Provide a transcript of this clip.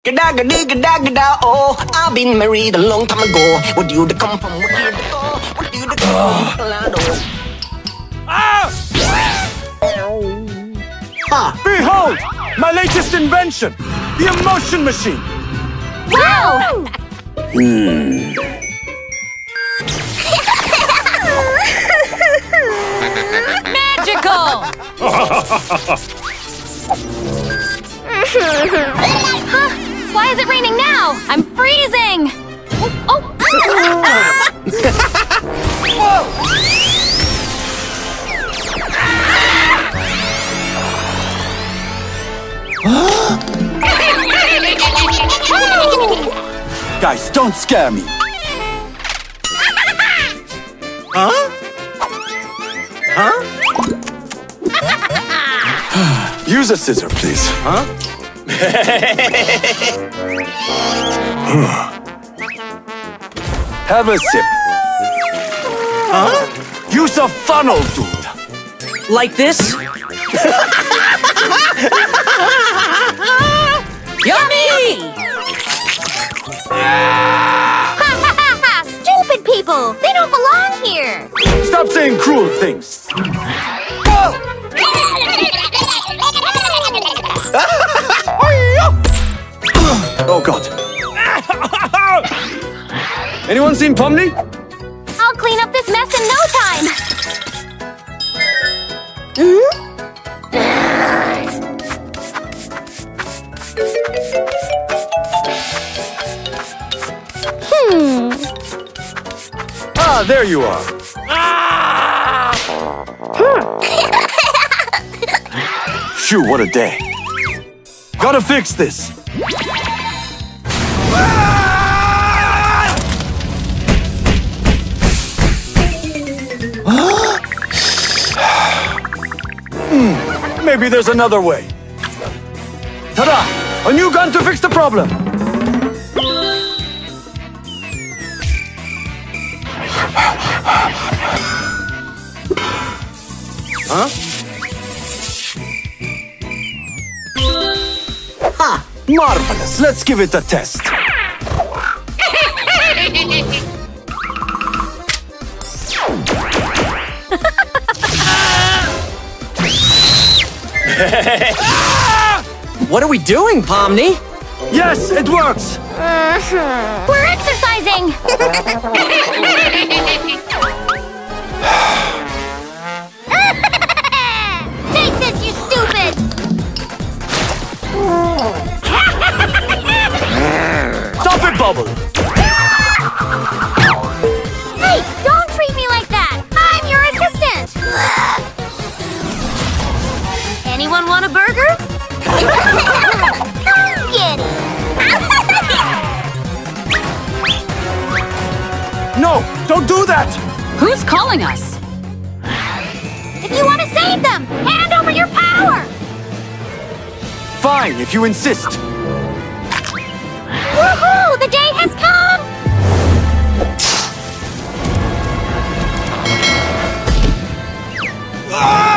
Gada gada gada gada. Oh, I've been married a long time ago. Where you to come from? Where you to go? Where you to go? Behold, my latest invention, the emotion machine. Wow! Magical! Huh? Why is it raining now? I'm freezing! Oh! Guys, don't scare me. Huh? Huh? Use a scissor, please. Huh? Have a sip. Huh? Use a funnel, dude. Like this? Yummy! Stupid people! They don't belong here! Stop saying cruel things. Oh, God. Anyone seen POMNI? I'll clean up this mess in no time! Ah, there you are. Phew, what a day. Gotta fix this. Maybe there's another way. Ta-da! A new gun to fix the problem. Huh? Ha! Marvelous! Let's give it a test. What are we doing, POMNI? Yes, it works! We're exercising! Take this, you stupid! Stop it, Bubble! Hey, don't treat me like that! I'm your assistant! Anyone want a burger? Come get it! No, don't do that! Who's calling us? If you want to save them, hand over your power! Fine, if you insist. Woohoo! The day has come! Ah!